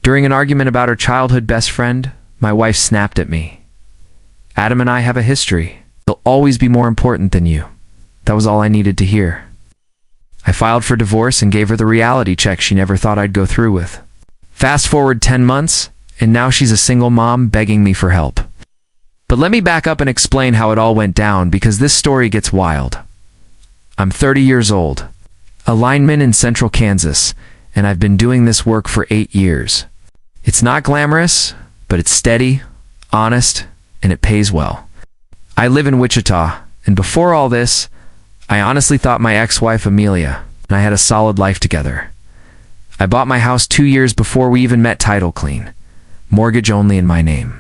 During an argument about her childhood best friend, my wife snapped at me. "Adam and I have a history. He'll always be more important than you." That was all I needed to hear. I filed for divorce and gave her the reality check she never thought I'd go through with. Fast forward 10 months, and now she's a single mom begging me for help. But let me back up and explain how it all went down, because this story gets wild. I'm 30 years old, a lineman in central Kansas, and I've been doing this work for 8 years. It's not glamorous, but it's steady, honest, and it pays well. I live in Wichita, and before all this, I honestly thought my ex-wife Amelia and I had a solid life together. I bought my house 2 years before we even met title clean, mortgage only in my name.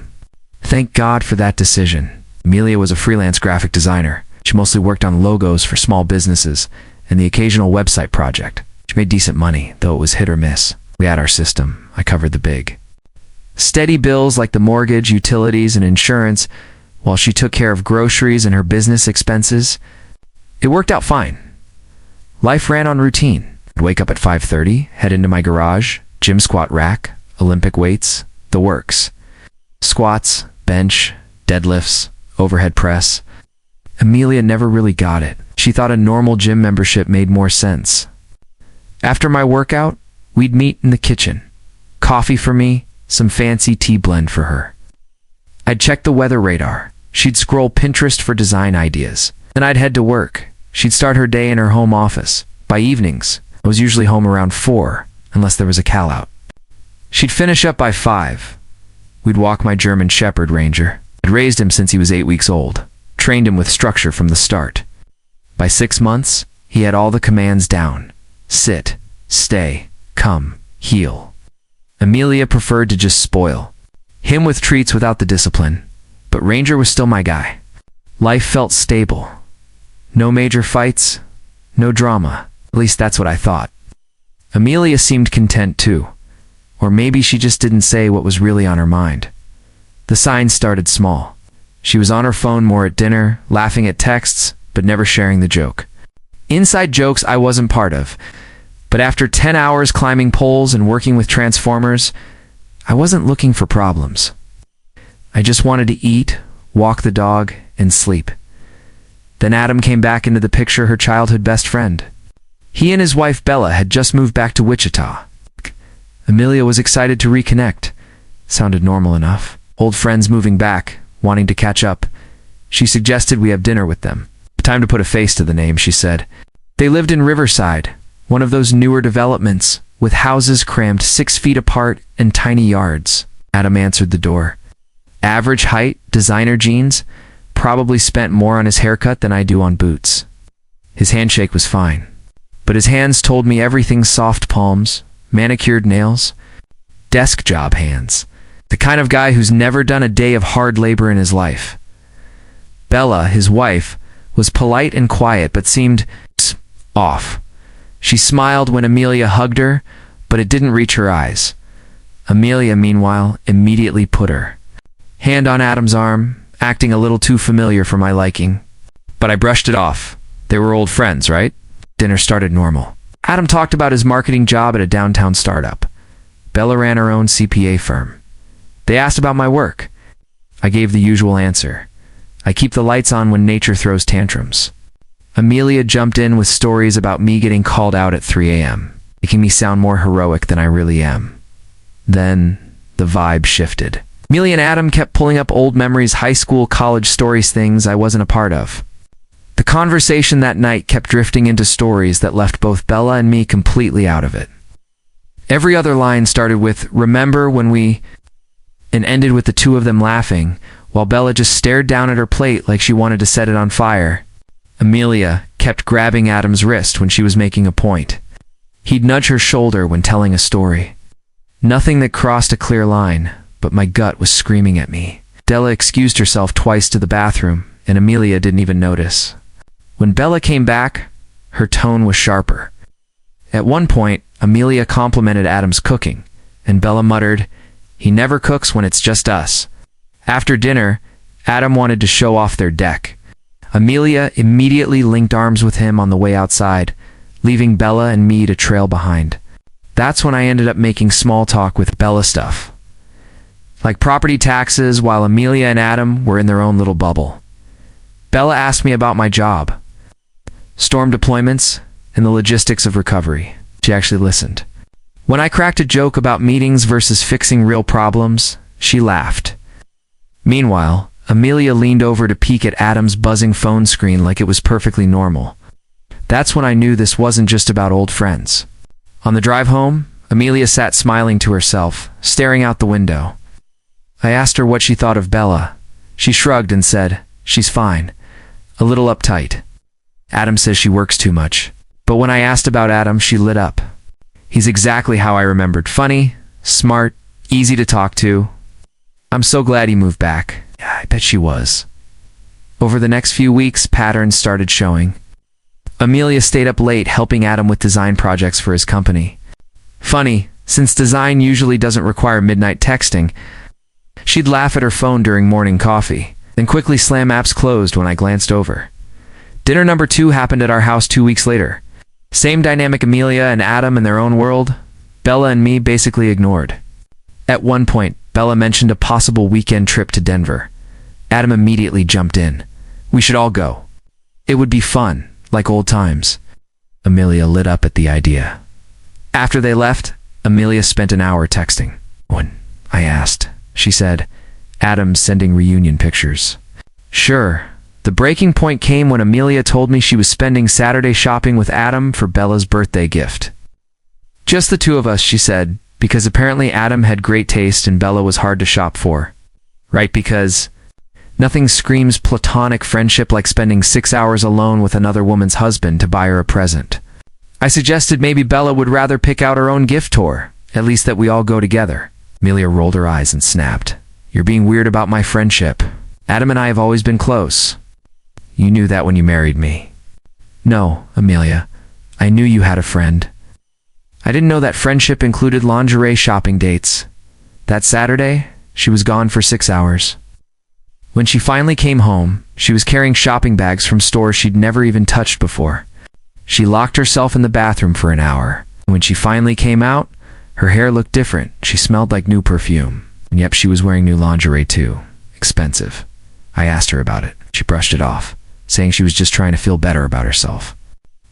Thank God for that decision. Amelia was a freelance graphic designer. She mostly worked on logos for small businesses and the occasional website project. She made decent money, though it was hit or miss. We had our system. I covered the big. Steady bills like the mortgage, utilities, and insurance, while she took care of groceries and her business expenses. It worked out fine. Life ran on routine. I'd wake up at 5:30, head into my garage, gym squat rack, Olympic weights, the works. Squats, bench, deadlifts, overhead press. Amelia never really got it. She thought a normal gym membership made more sense. After my workout, we'd meet in the kitchen. Coffee for me, some fancy tea blend for her. I'd check the weather radar. She'd scroll Pinterest for design ideas. Then I'd head to work. She'd start her day in her home office. By evenings, I was usually home around 4, unless there was a call out. She'd finish up by 5. We'd walk my German Shepherd Ranger. I'd raised him since he was 8 weeks old. Trained him with structure from the start. By 6 months, he had all the commands down. Sit, stay, come, heel. Amelia preferred to just spoil him with treats without the discipline, but Ranger was still my guy. Life felt stable. No major fights, no drama. At least that's what I thought. Amelia seemed content too. Or maybe she just didn't say what was really on her mind. The signs started small. She was on her phone more at dinner, laughing at texts, but never sharing the joke. Inside jokes I wasn't part of. But after 10 hours climbing poles and working with transformers, I wasn't looking for problems. I just wanted to eat, walk the dog, and sleep. Then Adam came back into the picture, her childhood best friend. He and his wife Bella had just moved back to Wichita. Amelia was excited to reconnect. Sounded normal enough. Old friends moving back, wanting to catch up. She suggested we have dinner with them. Time to put a face to the name, she said. They lived in Riverside, one of those newer developments, with houses crammed 6 feet apart and tiny yards. Adam answered the door. Average height, designer jeans, probably spent more on his haircut than I do on boots. His handshake was fine, but his hands told me everything: soft palms, manicured nails, desk job hands. The kind of guy who's never done a day of hard labor in his life. Bella, his wife, was polite and quiet but seemed off. She smiled when Amelia hugged her, but it didn't reach her eyes. Amelia, meanwhile, immediately put her hand on Adam's arm, acting a little too familiar for my liking. But I brushed it off. They were old friends, right? Dinner started normal. Adam talked about his marketing job at a downtown startup. Bella ran her own CPA firm. They asked about my work. I gave the usual answer. I keep the lights on when nature throws tantrums. Amelia jumped in with stories about me getting called out at 3 a.m., making me sound more heroic than I really am. Then the vibe shifted. Amelia and Adam kept pulling up old memories, high school, college stories, things I wasn't a part of. The conversation that night kept drifting into stories that left both Bella and me completely out of it. Every other line started with, "Remember when we," and ended with the two of them laughing, while Bella just stared down at her plate like she wanted to set it on fire. Amelia kept grabbing Adam's wrist when she was making a point. He'd nudge her shoulder when telling a story. Nothing that crossed a clear line, but my gut was screaming at me. Bella excused herself twice to the bathroom, and Amelia didn't even notice. When Bella came back, her tone was sharper. At one point, Amelia complimented Adam's cooking, and Bella muttered, "He never cooks when it's just us." After dinner, Adam wanted to show off their deck. Amelia immediately linked arms with him on the way outside, leaving Bella and me to trail behind. That's when I ended up making small talk with Bella stuff, like property taxes, while Amelia and Adam were in their own little bubble. Bella asked me about my job, storm deployments, and the logistics of recovery. She actually listened. When I cracked a joke about meetings versus fixing real problems, she laughed. Meanwhile, Amelia leaned over to peek at Adam's buzzing phone screen like it was perfectly normal. That's when I knew this wasn't just about old friends. On the drive home, Amelia sat smiling to herself, staring out the window. I asked her what she thought of Bella. She shrugged and said, "She's fine. A little uptight. Adam says she works too much." But when I asked about Adam, she lit up. He's exactly how I remembered. Funny, smart, easy to talk to. I'm so glad he moved back. Yeah, I bet she was. Over the next few weeks, patterns started showing. Amelia stayed up late helping Adam with design projects for his company. Funny, since design usually doesn't require midnight texting, she'd laugh at her phone during morning coffee, then quickly slam apps closed when I glanced over. Dinner number 2 happened at our house 2 weeks later. Same dynamic, Amelia and Adam in their own world, Bella and me basically ignored. At one point, Bella mentioned a possible weekend trip to Denver. Adam immediately jumped in. We should all go. It would be fun, like old times. Amelia lit up at the idea. After they left, Amelia spent an hour texting. When I asked, she said, "Adam's sending reunion pictures." Sure. The breaking point came when Amelia told me she was spending Saturday shopping with Adam for Bella's birthday gift. Just the two of us, she said, because apparently Adam had great taste and Bella was hard to shop for. Right, because nothing screams platonic friendship like spending 6 hours alone with another woman's husband to buy her a present. I suggested maybe Bella would rather pick out her own gift tour, at least that we all go together. Amelia rolled her eyes and snapped. "You're being weird about my friendship. Adam and I have always been close. You knew that when you married me." "No, Amelia. I knew you had a friend. I didn't know that friendship included lingerie shopping dates. That Saturday, she was gone for 6 hours. When she finally came home, she was carrying shopping bags from stores she'd never even touched before. She locked herself in the bathroom for an hour. When she finally came out, her hair looked different. She smelled like new perfume. And yep, she was wearing new lingerie too. Expensive. I asked her about it. She brushed it off, saying she was just trying to feel better about herself.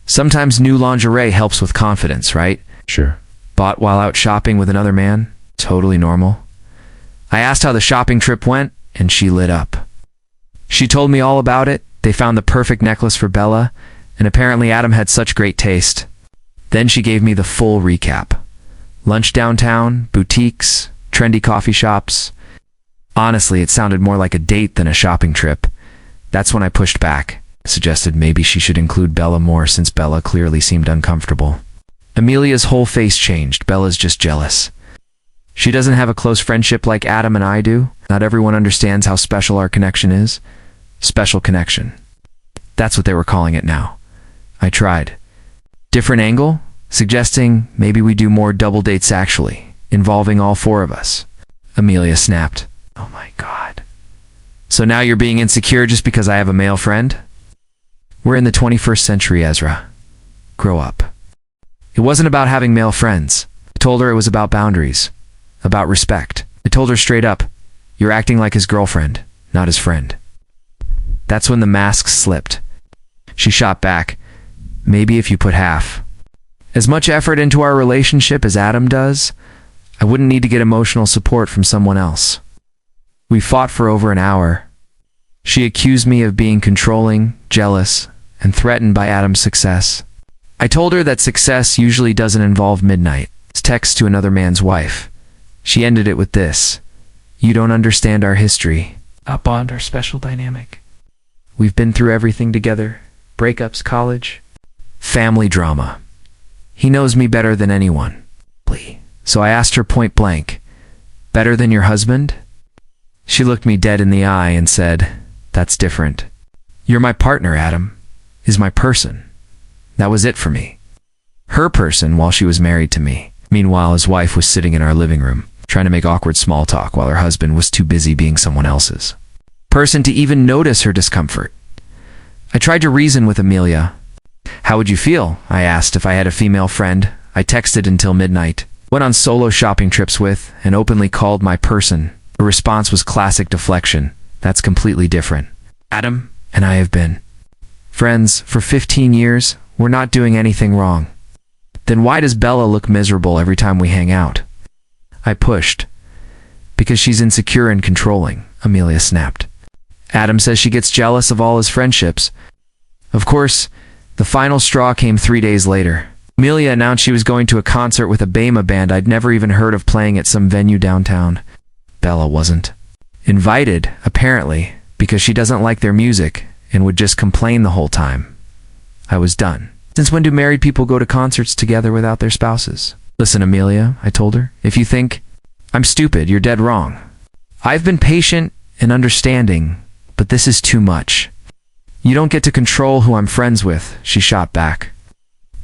Sometimes new lingerie helps with confidence, right? Sure. Bought while out shopping with another man? Totally normal. I asked how the shopping trip went, and she lit up. She told me all about it. They found the perfect necklace for Bella, and apparently Adam had such great taste. Then she gave me the full recap. Lunch downtown, boutiques, trendy coffee shops. Honestly, it sounded more like a date than a shopping trip. That's when I pushed back, suggested maybe she should include Bella more since Bella clearly seemed uncomfortable. Amelia's whole face changed. Bella's just jealous. She doesn't have a close friendship like Adam and I do. Not everyone understands how special our connection is. Special connection. That's what they were calling it now. I tried. Different angle? Suggesting maybe we do more double dates actually, involving all 4 of us. Amelia snapped. Oh my God. So now you're being insecure just because I have a male friend? We're in the 21st century, Ezra. Grow up. It wasn't about having male friends. I told her it was about boundaries. About respect. I told her straight up, you're acting like his girlfriend, not his friend. That's when the mask slipped. She shot back. Maybe if you put half as much effort into our relationship as Adam does, I wouldn't need to get emotional support from someone else. We fought for over an hour. She accused me of being controlling, jealous, and threatened by Adam's success. I told her that success usually doesn't involve midnight. It's text to another man's wife. She ended it with this. You don't understand our history. Our bond, our special dynamic. We've been through everything together. Breakups, college, family drama. He knows me better than anyone. So I asked her point blank, better than your husband? She looked me dead in the eye and said, that's different. You're my partner, Adam. Is my person. That was it for me. Her person while she was married to me. Meanwhile, his wife was sitting in our living room, trying to make awkward small talk while her husband was too busy being someone else's person to even notice her discomfort. I tried to reason with Amelia. How would you feel, I asked, if I had a female friend, I texted until midnight, went on solo shopping trips with, and openly called my person. Her response was classic deflection. That's completely different. Adam and I have been friends for 15 years. We're not doing anything wrong. Then why does Bella look miserable every time we hang out? I pushed. Because she's insecure and controlling, Amelia snapped. Adam says she gets jealous of all his friendships. Of course, the final straw came 3 days later. Amelia announced she was going to a concert with a Bema band I'd never even heard of playing at some venue downtown. Bella wasn't invited, apparently, because she doesn't like their music and would just complain the whole time. I was done. Since when do married people go to concerts together without their spouses? Listen, Amelia, I told her, if you think I'm stupid, you're dead wrong. I've been patient and understanding, but this is too much. You don't get to control who I'm friends with, she shot back.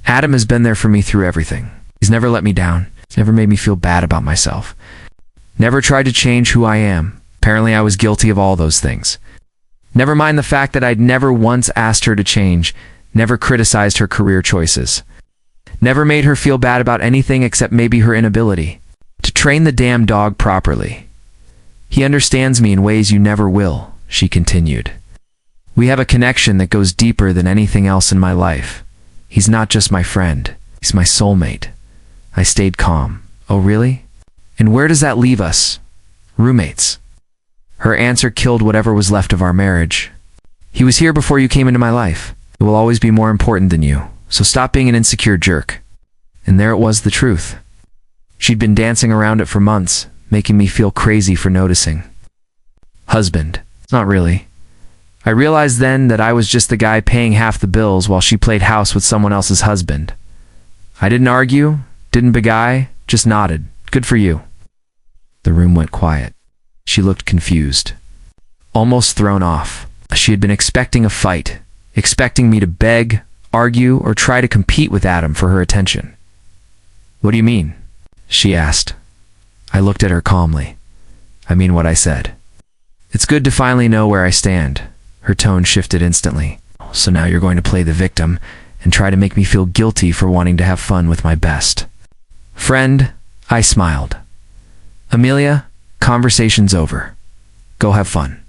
Adam has been there for me through everything. He's never let me down. He's never made me feel bad about myself. Never tried to change who I am. Apparently I was guilty of all those things. Never mind the fact that I'd never once asked her to change, never criticized her career choices. Never made her feel bad about anything except maybe her inability to train the damn dog properly. He understands me in ways you never will, she continued. We have a connection that goes deeper than anything else in my life. He's not just my friend, he's my soulmate. I stayed calm. Oh, really? And where does that leave us? Roommates. Her answer killed whatever was left of our marriage. He was here before you came into my life. It will always be more important than you, so stop being an insecure jerk. And there it was, the truth. She'd been dancing around it for months, making me feel crazy for noticing. Husband. Not really. I realized then that I was just the guy paying half the bills while she played house with someone else's husband. I didn't argue, didn't beguile, just nodded. Good for you. The room went quiet. She looked confused, almost thrown off. She had been expecting a fight, expecting me to beg, argue, or try to compete with Adam for her attention. What do you mean? She asked. I looked at her calmly. I mean what I said. It's good to finally know where I stand. Her tone shifted instantly. So now you're going to play the victim and try to make me feel guilty for wanting to have fun with my best friend. I smiled. Amelia, conversation's over. Go have fun.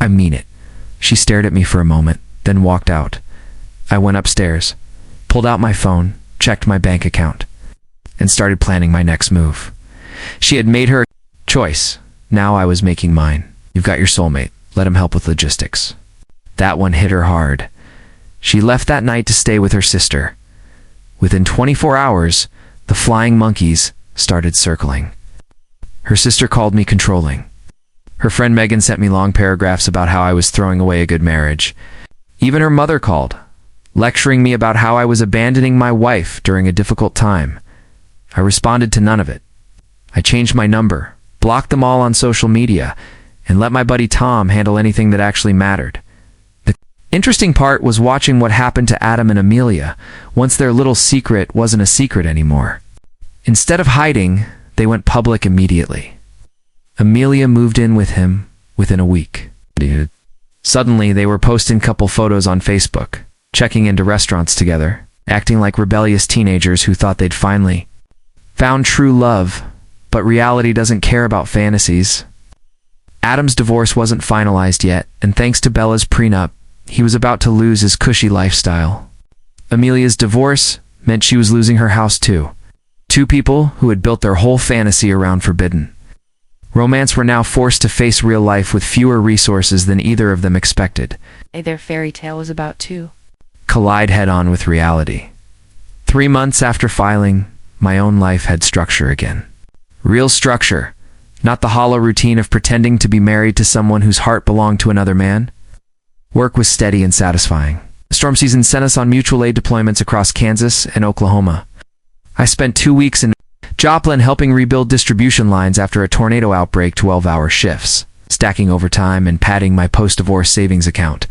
I mean it. She stared at me for a moment, then walked out. I went upstairs, pulled out my phone, checked my bank account, and started planning my next move. She had made her choice. Now I was making mine. You've got your soulmate. Let him help with logistics. That one hit her hard. She left that night to stay with her sister. Within 24 hours, the flying monkeys started circling. Her sister called me controlling. Her friend Megan sent me long paragraphs about how I was throwing away a good marriage. Even her mother called, lecturing me about how I was abandoning my wife during a difficult time. I responded to none of it. I changed my number, blocked them all on social media, and let my buddy Tom handle anything that actually mattered. The interesting part was watching what happened to Adam and Amelia once their little secret wasn't a secret anymore. Instead of hiding, they went public immediately. Amelia moved in with him within a week. Suddenly, they were posting couple photos on Facebook, checking into restaurants together, acting like rebellious teenagers who thought they'd finally found true love, but reality doesn't care about fantasies. Adam's divorce wasn't finalized yet, and thanks to Bella's prenup, he was about to lose his cushy lifestyle. Amelia's divorce meant she was losing her house too. Two people who had built their whole fantasy around forbidden romance were now forced to face real life with fewer resources than either of them expected. Their fairy tale was about to collide head-on with reality. 3 months after filing, my own life had structure again. Real structure, not the hollow routine of pretending to be married to someone whose heart belonged to another man. Work was steady and satisfying. The storm season sent us on mutual aid deployments across Kansas and Oklahoma. I spent 2 weeks in Joplin helping rebuild distribution lines after a tornado outbreak, 12-hour shifts, stacking overtime and padding my post-divorce savings account.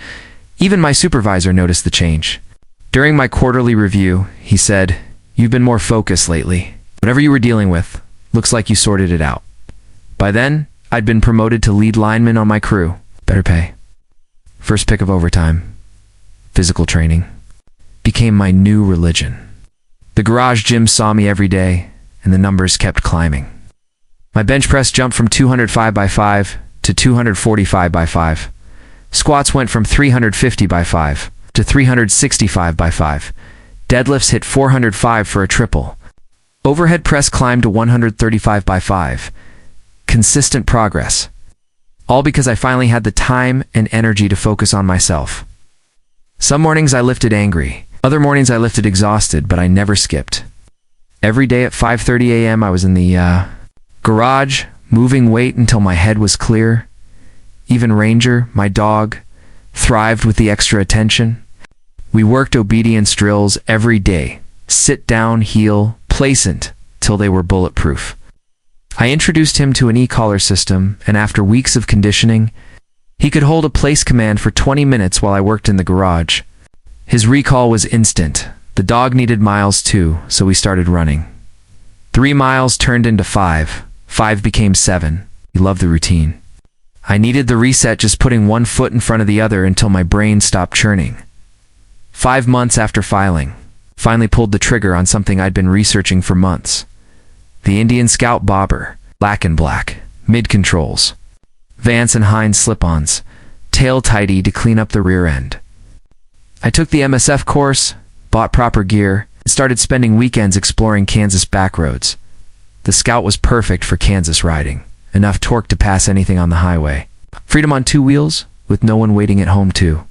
Even my supervisor noticed the change. During my quarterly review, he said, "You've been more focused lately. Whatever you were dealing with, looks like you sorted it out." By then, I'd been promoted to lead lineman on my crew. Better pay. First pick of overtime. Physical training became my new religion. The garage gym saw me every day, and the numbers kept climbing. My bench press jumped from 205 by 5 to 245 by 5. Squats went from 350 by 5 to 365 by 5. Deadlifts hit 405 for a triple. Overhead press climbed to 135 by 5. Consistent progress. All because I finally had the time and energy to focus on myself. Some mornings I lifted angry. Other mornings I lifted exhausted, but I never skipped. Every day at 5:30 a.m. I was in the garage, moving weight until my head was clear. Even Ranger, my dog, thrived with the extra attention. We worked obedience drills every day. Sit down, heel, placent, till they were bulletproof. I introduced him to an e-collar system, and after weeks of conditioning, he could hold a place command for 20 minutes while I worked in the garage. His recall was instant. The dog needed miles too, so we started running. 3 miles turned into 5. 5 became 7. He loved the routine. I needed the reset, just putting one foot in front of the other until my brain stopped churning. 5 months after filing, finally pulled the trigger on something I'd been researching for months. The Indian Scout bobber, black and black, mid-controls, Vance and Hines slip-ons, tail tidy to clean up the rear end. I took the MSF course, bought proper gear, and started spending weekends exploring Kansas back roads. The Scout was perfect for Kansas riding, enough torque to pass anything on the highway. Freedom on 2 wheels, with no one waiting at home too.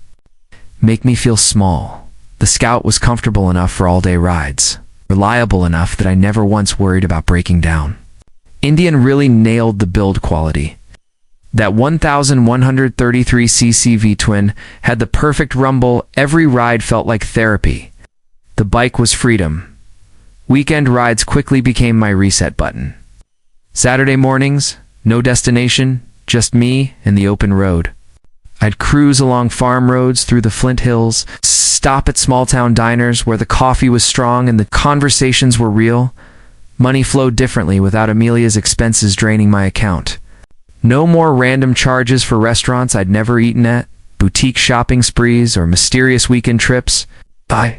Make me feel small. The Scout was comfortable enough for all-day rides, reliable enough that I never once worried about breaking down. Indian really nailed the build quality. That 1,133cc V-twin had the perfect rumble. Every ride felt like therapy. The bike was freedom. Weekend rides quickly became my reset button. Saturday mornings, no destination, just me and the open road. I'd cruise along farm roads through the Flint Hills, stop at small-town diners where the coffee was strong and the conversations were real. Money flowed differently without Amelia's expenses draining my account. No more random charges for restaurants I'd never eaten at, boutique shopping sprees, or mysterious weekend trips. My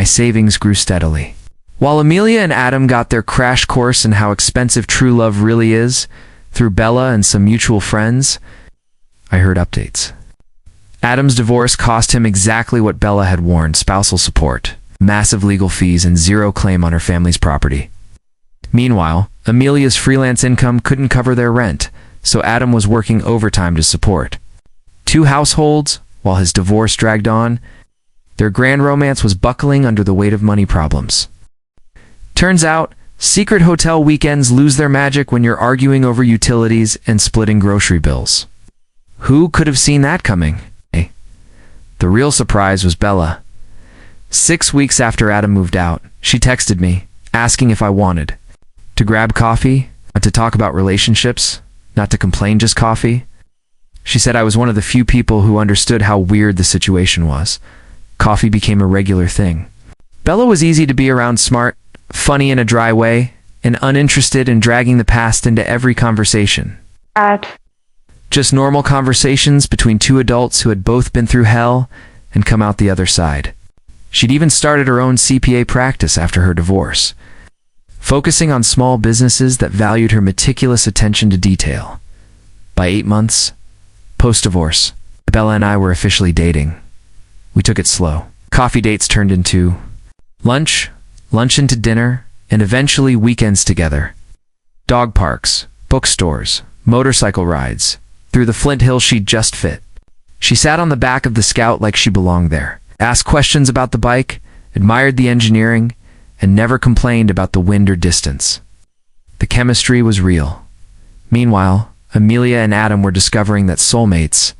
savings grew steadily. While Amelia and Adam got their crash course in how expensive true love really is, through Bella and some mutual friends, I heard updates. Adam's divorce cost him exactly what Bella had warned: spousal support, massive legal fees, and zero claim on her family's property. Meanwhile, Amelia's freelance income couldn't cover their rent, so Adam was working overtime to support 2 households while his divorce dragged on. Their grand romance was buckling under the weight of money problems. Turns out, secret hotel weekends lose their magic when you're arguing over utilities and splitting grocery bills. Who could have seen that coming? The real surprise was Bella. 6 weeks after Adam moved out, she texted me, asking if I wanted to grab coffee, not to talk about relationships, not to complain, just coffee. She said I was one of the few people who understood how weird the situation was. Coffee became a regular thing. Bella was easy to be around, smart, funny in a dry way, and uninterested in dragging the past into every conversation. Just normal conversations between 2 adults who had both been through hell and come out the other side. She'd even started her own CPA practice after her divorce, focusing on small businesses that valued her meticulous attention to detail. By 8 months, post-divorce, Bella and I were officially dating. We took it slow. Coffee dates turned into lunch into dinner, and eventually weekends together. Dog parks, bookstores, motorcycle rides. Through the Flint Hills she'd just fit. She sat on the back of the Scout like she belonged there, asked questions about the bike, admired the engineering, and never complained about the wind or distance. The chemistry was real. Meanwhile, Amelia and Adam were discovering that soulmates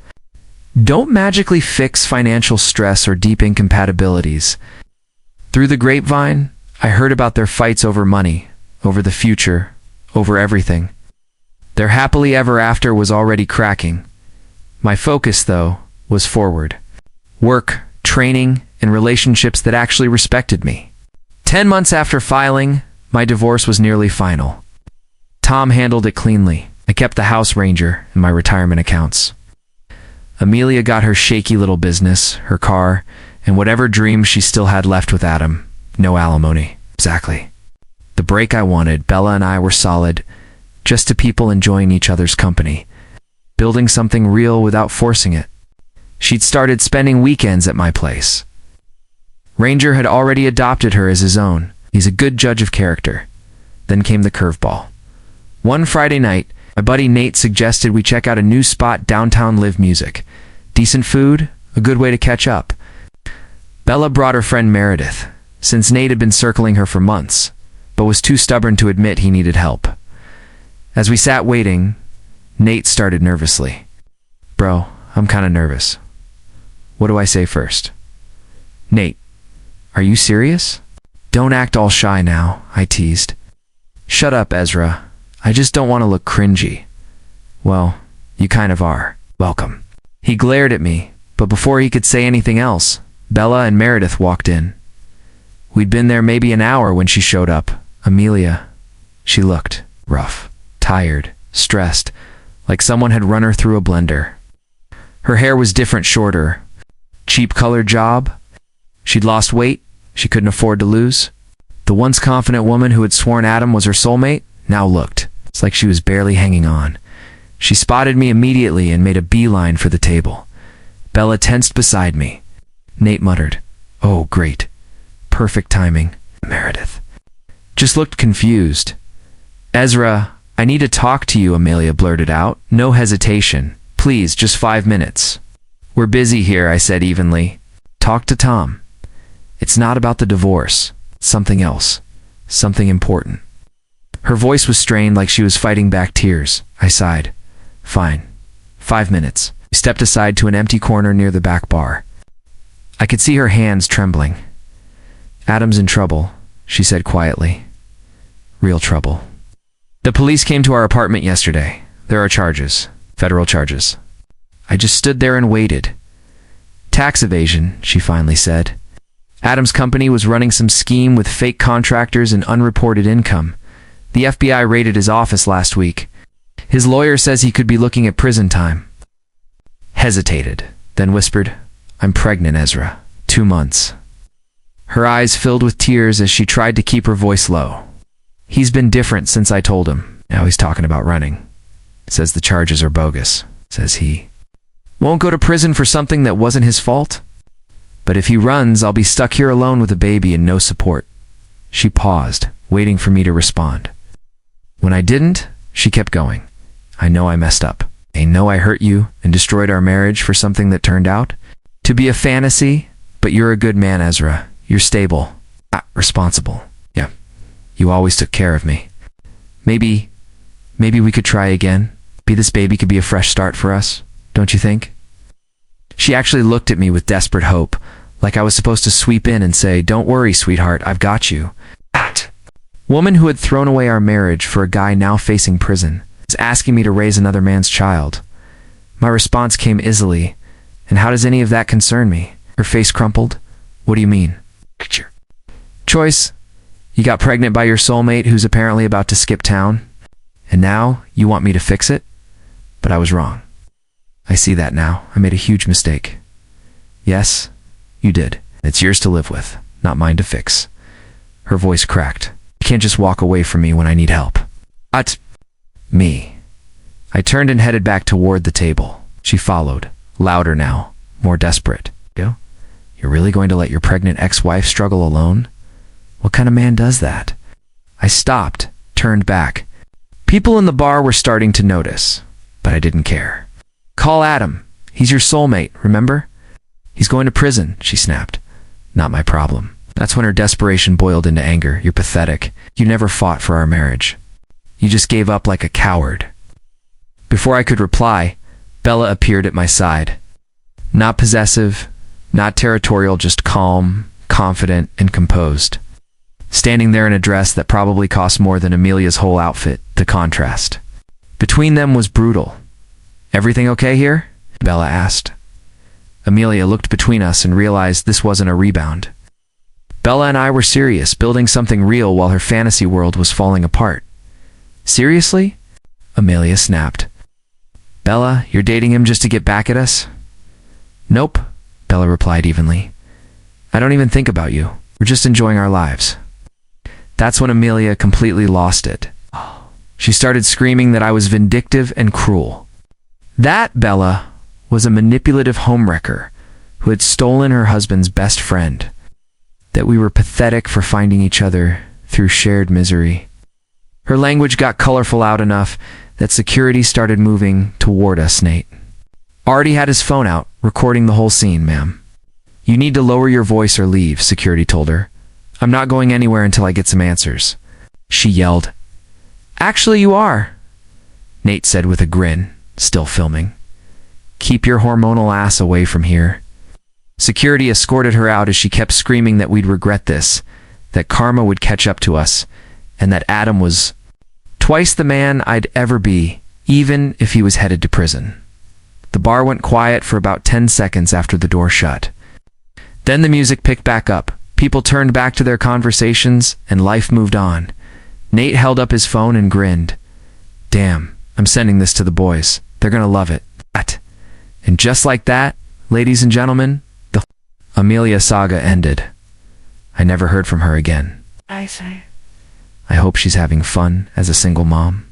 don't magically fix financial stress or deep incompatibilities. Through the grapevine, I heard about their fights over money, over the future, over everything. Their happily ever after was already cracking. My focus, though, was forward. Work, training, and relationships that actually respected me. 10 months after filing, my divorce was nearly final. Tom handled it cleanly. I kept the house, Ranger, and my retirement accounts. Amelia got her shaky little business, her car, and whatever dreams she still had left with Adam. No alimony. Exactly. The break I wanted. Bella and I were solid, just two people enjoying each other's company, building something real without forcing it. She'd started spending weekends at my place. Ranger had already adopted her as his own. He's a good judge of character. Then came the curveball. One Friday night, my buddy Nate suggested we check out a new spot downtown. Live music. Decent food, a good way to catch up. Bella brought her friend Meredith, since Nate had been circling her for months, but was too stubborn to admit he needed help. As we sat waiting, Nate started nervously. Bro, I'm kinda nervous. What do I say first? Nate, are you serious? Don't act all shy now, I teased. Shut up, Ezra. I just don't want to look cringy. Well, you kind of are. Welcome. He glared at me, but before he could say anything else, Bella and Meredith walked in. We'd been there maybe an hour when she showed up. Amelia. She looked rough, tired, stressed, like someone had run her through a blender. Her hair was different, shorter. Cheap colored job. She'd lost weight she couldn't afford to lose. The once confident woman who had sworn Adam was her soulmate now looked. It's like she was barely hanging on. She spotted me immediately and made a beeline for the table. Bella tensed beside me. Nate muttered, "Oh, great. Perfect timing." Meredith just looked confused. "Ezra, I need to talk to you," Amelia blurted out. No hesitation. "Please, just 5 minutes." "We're busy here," I said evenly. "Talk to Tom. It's not about the divorce. Something else. Something important." Her voice was strained, like she was fighting back tears. I sighed. "Fine. 5 minutes." We stepped aside to an empty corner near the back bar. I could see her hands trembling. "Adam's in trouble," she said quietly. "Real trouble. The police came to our apartment yesterday. There are charges. Federal charges." I just stood there and waited. "Tax evasion," she finally said. Adam's company was running some scheme with fake contractors and unreported income. The FBI raided his office last week. His lawyer says he could be looking at prison time. Hesitated, then whispered, "I'm pregnant, Ezra. 2 months." Her eyes filled with tears as she tried to keep her voice low. "He's been different since I told him. Now he's talking about running. Says the charges are bogus," says he. "Won't go to prison for something that wasn't his fault? But if he runs, I'll be stuck here alone with a baby and no support." She paused, waiting for me to respond. When I didn't, she kept going. "I know I messed up. I know I hurt you and destroyed our marriage for something that turned out to be a fantasy, but you're a good man, Ezra. You're stable, responsible. Yeah, you always took care of me. Maybe we could try again. Maybe this baby could be a fresh start for us, don't you think?" She actually looked at me with desperate hope, like I was supposed to sweep in and say, "Don't worry, sweetheart, I've got you." That woman who had thrown away our marriage for a guy now facing prison was asking me to raise another man's child. My response came easily, "And how does any of that concern me?" Her face crumpled. "What do you mean?" "Choice. You got pregnant by your soulmate who's apparently about to skip town. And now you want me to fix it? But I was wrong. I see that now. I made a huge mistake." "Yes, you did. It's yours to live with, not mine to fix." Her voice cracked. "You can't just walk away from me when I need help." Me. I turned and headed back toward the table. She followed, louder now, more desperate. "You're really going to let your pregnant ex-wife struggle alone? What kind of man does that?" I stopped, turned back. People in the bar were starting to notice, but I didn't care. "Call Adam. He's your soulmate, remember? He's going to prison," she snapped. "Not my problem." That's when her desperation boiled into anger. "You're pathetic. You never fought for our marriage. You just gave up like a coward." Before I could reply, Bella appeared at my side. Not possessive, not territorial, just calm, confident, and composed. Standing there in a dress that probably cost more than Amelia's whole outfit, the contrast between them was brutal. "Everything okay here?" Bella asked. Amelia looked between us and realized this wasn't a rebound. Bella and I were serious, building something real while her fantasy world was falling apart. "Seriously?" Amelia snapped. "Bella, you're dating him just to get back at us?" "Nope," Bella replied evenly. "I don't even think about you. We're just enjoying our lives. That's when Amelia completely lost it. She started screaming that I was vindictive and cruel. That Bella was a manipulative homewrecker who had stolen her husband's best friend. That we were pathetic for finding each other through shared misery. Her language got colorful out enough that security started moving toward us, Nate. Already had his phone out, recording the whole scene, ma'am. You need to lower your voice or leave, security told her. I'm not going anywhere until I get some answers. She yelled. Actually, you are, Nate said with a grin, still filming. Keep your hormonal ass away from here. Security escorted her out as she kept screaming that we'd regret this, that karma would catch up to us, and that Adam was twice the man I'd ever be, even if he was headed to prison. The bar went quiet for about 10 seconds after the door shut. Then the music picked back up. People turned back to their conversations, and life moved on. Nate held up his phone and grinned. Damn, I'm sending this to the boys. They're gonna love it. And just like that, ladies and gentlemen, the Amelia saga ended. I never heard from her again. I say. I hope she's having fun as a single mom.